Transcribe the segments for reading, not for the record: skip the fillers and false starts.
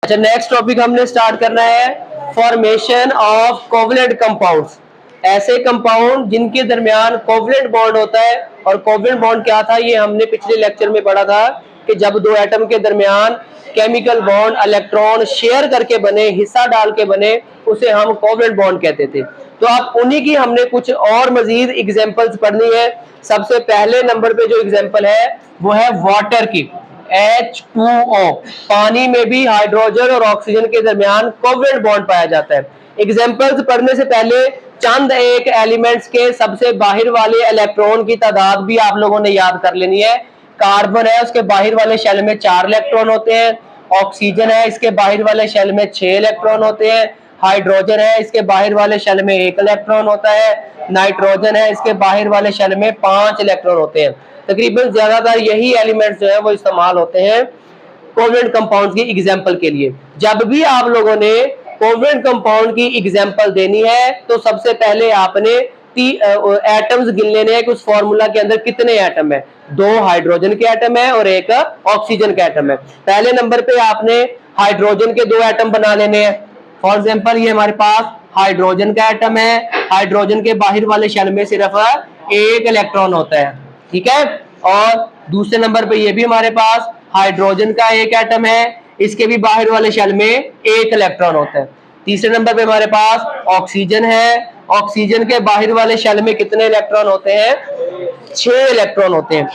अच्छा, next topic हमने start करना है फॉर्मेशन ऑफ कोवलेंट कंपाउंड्स। ऐसे कंपाउंड जिनके दरमियान कोवलेंट बॉन्ड होता है। और कोवलेंट बॉन्ड क्या था, ये हमने पिछले लेक्चर में पढ़ा था कि जब दो एटम के दरमियान केमिकल बॉन्ड इलेक्ट्रॉन शेयर करके बने, हिस्सा डाल के बने, उसे हम कोवलेंट बॉन्ड कहते थे। तो अब उन्हीं की हमने कुछ और मजीद एग्जांपल्स पढ़नी है। सबसे पहले नंबर पे जो एग्जांपल है वो है वाटर की, H2O। पानी में भी हाइड्रोजन और ऑक्सीजन के दरमियान कोवलेंट बॉन्ड पाया जाता है। एग्जांपल्स पढ़ने से पहले चंद एक एलिमेंट्स के सबसे बाहर वाले इलेक्ट्रॉन की तादाद भी आप लोगों ने याद कर लेनी है। कार्बन है, उसके बाहर वाले शेल में 4 इलेक्ट्रॉन होते हैं। ऑक्सीजन है, इसके बाहर वाले शेल में 6 इलेक्ट्रॉन होते हैं। हाइड्रोजन है, इसके बाहर वाले शेल में 1 इलेक्ट्रॉन होता है। नाइट्रोजन है, इसके बाहर वाले शेल में 5 इलेक्ट्रॉन होते हैं। तकरीबन ज्यादातर यही एलिमेंट्स जो है वो इस्तेमाल होते हैं कोवलेंट कंपाउंड्स की एग्जांपल के लिए। जब भी आप लोगों ने कोवलेंट कंपाउंड की एग्जांपल देनी है तो सबसे पहले आपने एटम्स गिन लेने हैं कि उस फॉर्मूला के अंदर कितने एटम है। 2 हाइड्रोजन के एटम है और 1 ऑक्सीजन का एटम है। पहले नंबर पे आपने हाइड्रोजन के 2 एटम बना लेने हैं। फॉर एग्जांपल ये हमारे पास हाइड्रोजन का एटम है। हाइड्रोजन के बाहर वाले शेल में सिर्फ 1 इलेक्ट्रॉन होता है, ठीक है। और दूसरे नंबर पे ये भी हमारे पास हाइड्रोजन का 1 एटम है, इसके भी बाहर वाले शेल में 1 इलेक्ट्रॉन होता है। तीसरे नंबर पे हमारे पास ऑक्सीजन है। ऑक्सीजन के बाहर वाले शेल में कितने इलेक्ट्रॉन होते हैं? 6 इलेक्ट्रॉन होते हैं।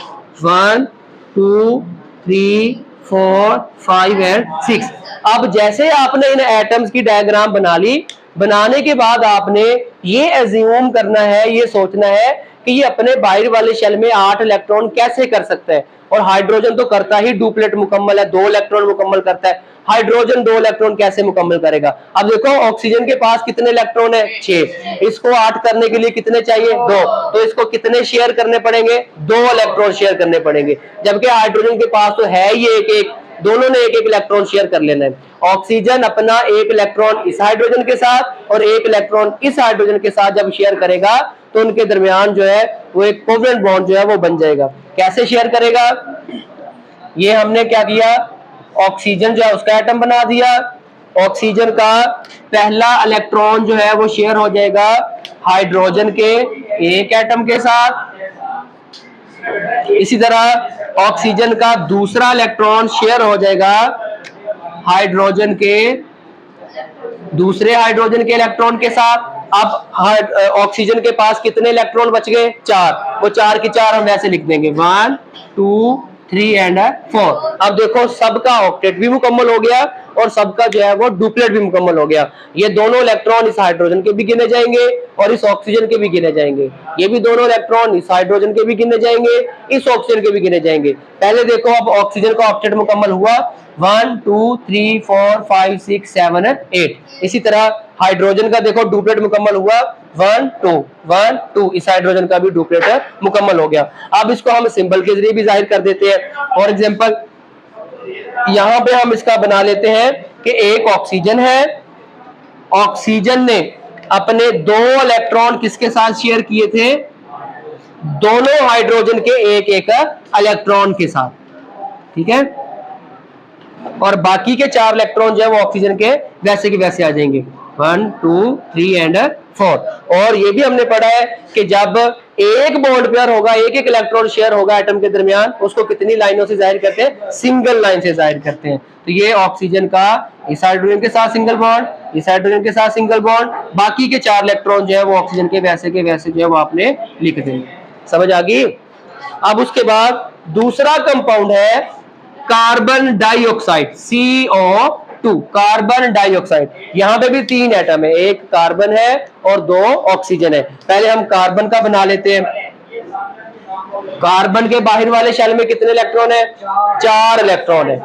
1 2 3 4 5 एंड 6। अब जैसे आपने इन एटम्स की डायग्राम बना ली, बनाने के बाद आपने ये एज्यूम करना है, ये सोचना है कि ये अपने बाहर वाले शेल में 8 इलेक्ट्रॉन कैसे कर सकता है। और हाइड्रोजन तो करता ही डुप्लेट मुकम्मल है, 2 इलेक्ट्रॉन मुकम्मल करता है। हाइड्रोजन 2 इलेक्ट्रॉन कैसे मुकम्मल करेगा? अब देखो ऑक्सीजन के पास कितने इलेक्ट्रॉन है? 6। इसको 8 करने के लिए कितने चाहिए? 2। तो इसको कितने शेयर करने पड़ेंगे? 2 इलेक्ट्रॉन शेयर करने पड़ेंगे। जबकि हाइड्रोजन के पास तो है ही एक, दोनों ने 1 इलेक्ट्रॉन शेयर कर लेना है। ऑक्सीजन अपना 1 इलेक्ट्रॉन इस हाइड्रोजन के साथ और 1 इलेक्ट्रॉन इस हाइड्रोजन के साथ जब शेयर करेगा तो उनके दरमियान जो है वो एक कोवलेंट बॉन्ड जो है वो बन जाएगा। कैसे शेयर करेगा? ये हमने क्या किया, ऑक्सीजन जो है उसका एटम बना दिया। ऑक्सीजन का पहला इलेक्ट्रॉन जो है वो शेयर हो जाएगा हाइड्रोजन के 1 एटम के साथ। इसी तरह ऑक्सीजन का दूसरा इलेक्ट्रॉन शेयर हो जाएगा हाइड्रोजन के दूसरे हाइड्रोजन के इलेक्ट्रॉन के साथ। अब ऑक्सीजन के पास कितने इलेक्ट्रॉन बच गए? 4। वो 4 की 4 हम वैसे लिख देंगे 1 2 3 एंड 4। अब देखो सबका ऑक्टेट भी मुकम्मल हो गया और सबका जो है वो डुप्लेट भी मुकम्मल हो गया। ये दोनों इलेक्ट्रॉन इस हाइड्रोजन के भी गिने जाएंगे और इस ऑक्सीजन के भी गिने जाएंगे। ये भी दोनों इलेक्ट्रॉन इस हाइड्रोजन के भी गिने जाएंगे, इस ऑक्सीजन के भी गिने जाएंगे। पहले देखो अब ऑक्सीजन का ऑक्टेट मुकम्मल हुआ 1 2 3 4 5 6 7 8। इसी तरह हाइड्रोजन का देखो डुप्लेट मुकम्मल हुआ 1 2 इस हाइड्रोजन का भी डुप्लेट मुकम्मल हो गया। अब इसको हम सिंबल के जरिए भी जाहिर कर देते हैं। फॉर एग्जांपल यहां पे हम इसका बना लेते हैं कि एक ऑक्सीजन है। ऑक्सीजन ने अपने 2 इलेक्ट्रॉन किसके साथ शेयर किए थे? दोनों हाइड्रोजन के 1 इलेक्ट्रॉन के साथ, ठीक है। और बाकी के 4 इलेक्ट्रॉन जो है वो ऑक्सीजन के वैसे के वैसे आ जाएंगे 1 2 3 एंड 4। और ये भी हमने पढ़ा है कि जब एक बॉन्ड पेयर होगा, एक इलेक्ट्रॉन शेयर होगा एटम के दरमियान, उसको कितनी लाइनों से जाहिर करते हैं? सिंगल लाइन से जाहिर करते हैं। तो ये ऑक्सीजन का इस हाइड्रोजन के साथ सिंगल बॉन्ड, इस हाइड्रोजन के साथ सिंगल बॉन्ड, बाकी के 4 इलेक्ट्रॉन जो है वो ऑक्सीजन के वैसे जो है वो आपने लिख देंगे। समझ आ गई? अब उसके बाद दूसरा कंपाउंड है carbon dioxide, CO2। Carbon dioxide, यहां पे भी 3 एटम है, एक कार्बन है और 2 ऑक्सीजन है। पहले हम कार्बन का बना लेते हैं। कार्बन के बाहर वाले शेल में कितने इलेक्ट्रॉन है? 4 इलेक्ट्रॉन है।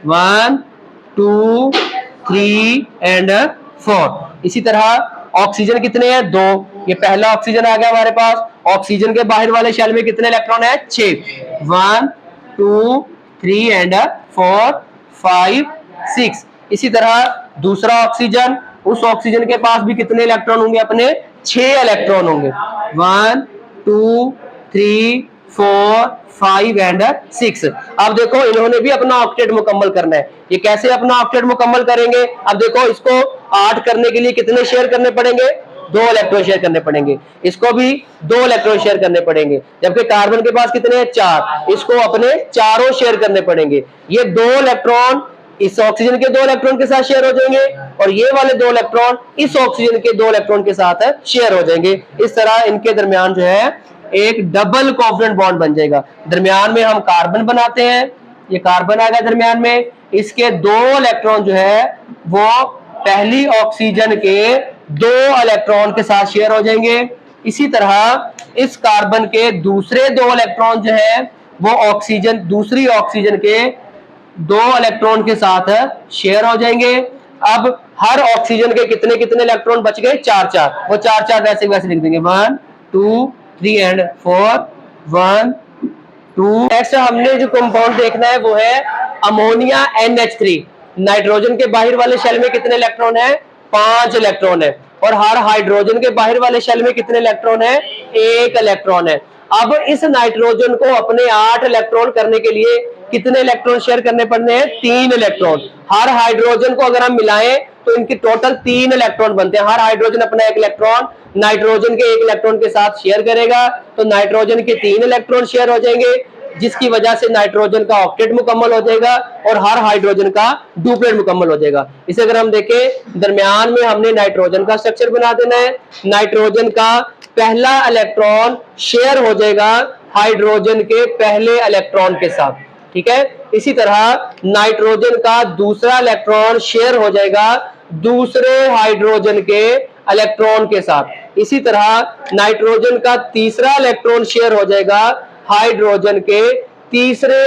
1 2 3 एंड 4। इसी तरह ऑक्सीजन कितने हैं? 2। ये पहला ऑक्सीजन आ गया हमारे पास। ऑक्सीजन के बाहर वाले शेल में कितने इलेक्ट्रॉन है? 6। 1 2 3 एंड 4 5 6। इसी तरह दूसरा ऑक्सीजन, उस ऑक्सीजन के पास भी कितने इलेक्ट्रॉन होंगे? अपने 6 इलेक्ट्रॉन होंगे। 1 2 3 4 5 एंड 6। अब देखो इन्होंने भी अपना ऑक्टेट मुकम्मल करना है। ये कैसे अपना ऑक्टेट मुकम्मल करेंगे? अब देखो इसको 8 करने के लिए कितने शेयर करने पड़ेंगे? 2 इलेक्ट्रॉन शेयर करने पड़ेंगे। इसको भी 2 इलेक्ट्रॉन शेयर करने पड़ेंगे। जबकि कार्बन के पास कितने हैं? 4। इसको अपने चारों शेयर करने पड़ेंगे। ये 2 इलेक्ट्रॉन इस ऑक्सीजन के 2 इलेक्ट्रॉन के साथ शेयर हो जाएंगे और ये वाले 2 इलेक्ट्रॉन इस ऑक्सीजन के 2 इलेक्ट्रॉन के साथ शेयर हो जाएंगे। इस तरह इनके दरमियान जो है एक डबल कोवलेंट बॉन्ड बन जाएगा। दरमियान में हम कार्बन बनाते हैं, ये कार्बन आएगा दरमियान में, इसके 2 इलेक्ट्रॉन जो है वो पहली ऑक्सीजन के 2 इलेक्ट्रॉन के साथ शेयर हो जाएंगे। इसी तरह इस कार्बन के दूसरे 2 इलेक्ट्रॉन जो है वो ऑक्सीजन दूसरी ऑक्सीजन के 2 इलेक्ट्रॉन के साथ शेयर हो जाएंगे। अब हर ऑक्सीजन के कितने कितने इलेक्ट्रॉन बच गए? 4-4। वो 4-4 वैसे वैसे लिख देंगे, 1 2 3 एंड 4 1 2। नेक्स्ट हमने जो कंपाउंड देखना है वो है अमोनिया NH3। नाइट्रोजन के बाहर वाले शेल में कितने इलेक्ट्रॉन है? 5 इलेक्ट्रॉन है। और हर हाइड्रोजन के बाहर वाले शेल में कितने इलेक्ट्रॉन है? 1 इलेक्ट्रॉन है। अब इस नाइट्रोजन को अपने 8 इलेक्ट्रॉन करने के लिए कितने इलेक्ट्रॉन शेयर करने पड़ने हैं? 3 इलेक्ट्रॉन। हर हाइड्रोजन को अगर हम मिलाएं तो इनकी टोटल 3 इलेक्ट्रॉन बनते हैं। हर हाइड्रोजन अपना 1 इलेक्ट्रॉन नाइट्रोजन के 1 इलेक्ट्रॉन के साथ शेयर करेगा, तो नाइट्रोजन के 3 इलेक्ट्रॉन शेयर हो जाएंगे, जिसकी वजह से नाइट्रोजन का ऑक्टेट मुकम्मल हो जाएगा और हर हाइड्रोजन का डुप्लेट मुकम्मल हो जाएगा। इसे अगर हम देखें, दरमियान में हमने नाइट्रोजन का स्ट्रक्चर बना देना है। नाइट्रोजन का पहला इलेक्ट्रॉन शेयर हो जाएगा हाइड्रोजन के पहले इलेक्ट्रॉन के साथ, ठीक है। इसी तरह नाइट्रोजन का दूसरा इलेक्ट्रॉन शेयर हो जाएगा दूसरे हाइड्रोजन के इलेक्ट्रॉन के साथ। इसी तरह नाइट्रोजन का तीसरा इलेक्ट्रॉन शेयर हो जाएगा हाइड्रोजन के तीसरे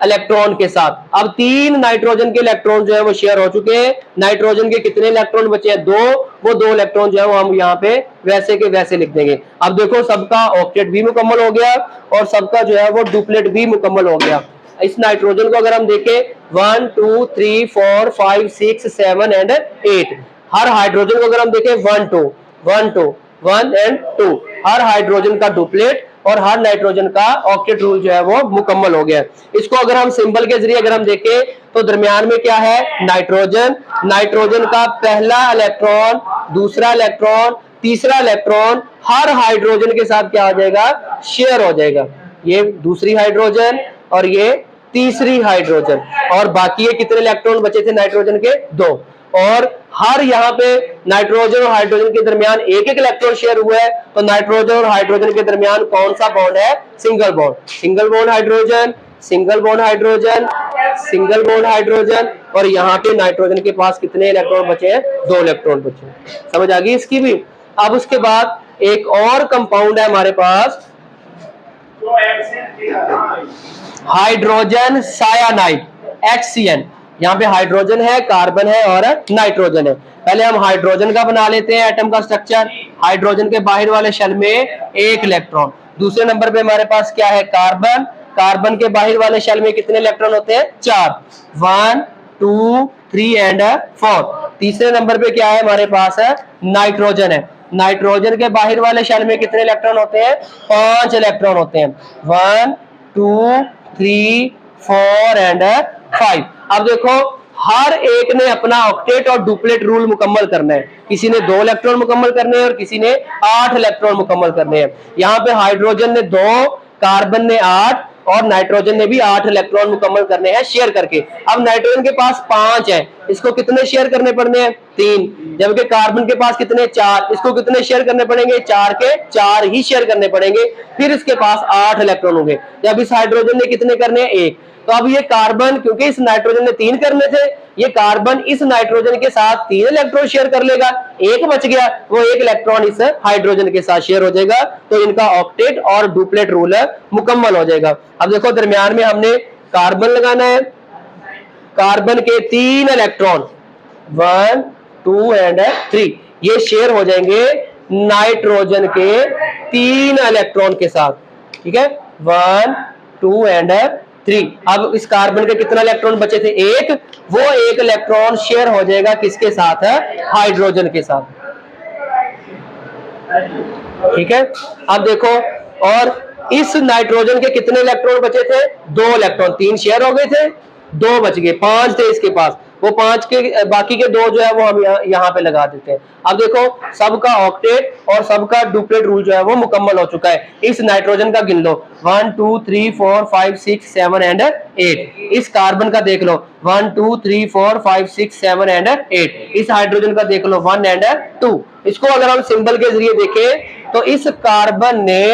इलेक्ट्रॉन के साथ। अब 3 नाइट्रोजन के इलेक्ट्रॉन जो है वो शेयर हो चुके हैं। नाइट्रोजन के कितने इलेक्ट्रॉन बचे हैं? 2। वो 2 इलेक्ट्रॉन जो है वो हम यहाँ पे वैसे के वैसे लिख देंगे। अब देखो सबका ऑक्टेट भी मुकम्मल हो गया और सबका जो है वो डुप्लेट भी मुकम्मल हो गया। इस नाइट्रोजन को अगर हम देखें 1 2 3 4 5 6 7 एंड 8। हर हाइड्रोजन को अगर हम देखें 1 2 1 2 1 एंड 2, हर हाइड्रोजन का डुप्लेट और हर नाइट्रोजन का ऑक्टेट रूल जो है वो मुकम्मल हो गया। इसको अगर हम सिंबल के जरिए अगर हम देखें तो दरमियान में क्या है? नाइट्रोजन। नाइट्रोजन का पहला इलेक्ट्रॉन, दूसरा इलेक्ट्रॉन, तीसरा इलेक्ट्रॉन हर हाइड्रोजन के साथ क्या हो जाएगा? शेयर हो जाएगा। ये दूसरी हाइड्रोजन और ये तीसरी हाइड्रोजन, और बाकी ये कितने इलेक्ट्रॉन बचे थे नाइट्रोजन के? 2। और हर यहाँ पे नाइट्रोजन और हाइड्रोजन के दरमियान एक एक इलेक्ट्रॉन शेयर हुआ है, तो नाइट्रोजन और हाइड्रोजन के दरमियान कौन सा बॉन्ड है? Single bond. Single bond hydrogen, single bond hydrogen, single bond hydrogen, और यहाँ पे नाइट्रोजन के पास कितने इलेक्ट्रॉन बचे हैं? 2 इलेक्ट्रॉन बचे हैं। समझ आ गई इसकी भी। अब उसके बाद एक और कंपाउंड है हमारे पास, हाइड्रोजन सायानाइड HCN। यहाँ पे हाइड्रोजन है, कार्बन है और नाइट्रोजन है। पहले हम हाइड्रोजन का बना लेते हैं एटम का स्ट्रक्चर। हाइड्रोजन के बाहर वाले शेल में 1 इलेक्ट्रॉन। दूसरे नंबर पे हमारे पास क्या है? कार्बन। कार्बन के बाहर वाले शेल में कितने इलेक्ट्रॉन होते हैं? 4। 1 2 3 एंड 4। तीसरे नंबर पे क्या है हमारे पास? है नाइट्रोजन है। नाइट्रोजन के बाहर वाले शेल में कितने इलेक्ट्रॉन होते हैं? 5 इलेक्ट्रॉन होते हैं। 1 2 3 4 एंड 5। अब देखो हर एक ने अपना ऑक्टेट और डुप्लेट रूल मुकम्मल करना है। किसी ने 2 इलेक्ट्रॉन मुकम्मल करने हैं और किसी ने 8 इलेक्ट्रॉन मुकम्मल करने हैं। यहाँ पे हाइड्रोजन ने 2, कार्बन ने 8 और नाइट्रोजन ने भी 8 इलेक्ट्रॉन मुकम्मल करने हैं शेयर करके। अब नाइट्रोजन के पास 5 है, इसको कितने शेयर करने पड़ने हैं? 3। जबकि कार्बन के पास कितने? 4। इसको कितने शेयर करने पड़ेंगे? 4 के 4 ही शेयर करने पड़ेंगे। फिर इसके पास 8 इलेक्ट्रॉन होंगे। जब इस हाइड्रोजन ने कितने करने हैं? 1। तो अब ये कार्बन, क्योंकि इस नाइट्रोजन ने 3 करने थे, ये कार्बन इस नाइट्रोजन के साथ 3 इलेक्ट्रॉन शेयर कर लेगा। 1 बच गया, वो 1 इलेक्ट्रॉन इस हाइड्रोजन के साथ शेयर हो जाएगा, तो इनका ऑक्टेट और डुप्लेट रूल मुकम्मल हो जाएगा। अब देखो दरमियान में हमने कार्बन लगाना है। कार्बन के 3 इलेक्ट्रॉन 1 2 एंड 3 ये शेयर हो जाएंगे नाइट्रोजन के 3 इलेक्ट्रॉन के साथ, ठीक है। 1 2 एंड 3। अब इस कार्बन के कितना इलेक्ट्रॉन बचे थे? 1। वो 1 इलेक्ट्रॉन शेयर हो जाएगा किसके साथ? हाइड्रोजन के साथ, ठीक है। अब देखो, और इस नाइट्रोजन के कितने इलेक्ट्रॉन बचे थे? 2 इलेक्ट्रॉन, 3 शेयर हो गए थे, 2 बच गए, 5 थे इसके पास, वो 5 के बाकी के 2 जो है वो हम यहाँ पे लगा देते हैं। अब देखो सबका ऑक्टेट और सबका डुप्लेट रूल जो है वो मुकम्मल हो चुका है। इस नाइट्रोजन का गिन लो 1 2 3 4 5 6 7 एंड 8। इस कार्बन का देख लो 1 2 3 4 5 6 7 एंड 8। इस हाइड्रोजन का देख लो 1 एंड 2। इसको अगर हम सिंबल के जरिए देखें तो इस कार्बन ने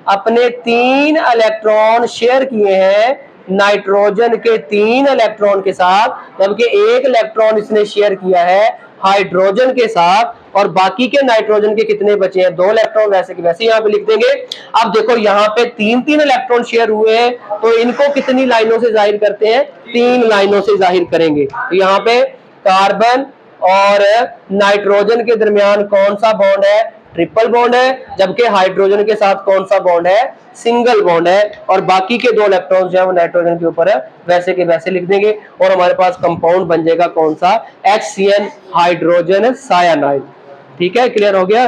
अपने 3 इलेक्ट्रॉन शेयर किए हैं नाइट्रोजन के 3 इलेक्ट्रॉन के साथ, जबकि 1 इलेक्ट्रॉन इसने शेयर किया है हाइड्रोजन के साथ, और बाकी के नाइट्रोजन के कितने बचे हैं? 2 इलेक्ट्रॉन, वैसे के वैसे यहाँ पे लिख देंगे। अब देखो यहाँ पे 3 इलेक्ट्रॉन शेयर हुए हैं, तो इनको कितनी लाइनों से जाहिर करते हैं? 3 लाइनों से जाहिर करेंगे। तो यहाँ पे कार्बन और नाइट्रोजन के दरमियान कौन सा बॉन्ड है? ट्रिपल बॉन्ड है, जबकि हाइड्रोजन के साथ कौन सा बॉन्ड है? सिंगल बॉन्ड है। और बाकी के 2 इलेक्ट्रॉन्स जो है वो नाइट्रोजन के ऊपर है, वैसे के वैसे लिख देंगे, और हमारे पास कंपाउंड बन जाएगा कौन सा? HCN, hydrogen cyanide. ठीक है, क्लियर हो गया?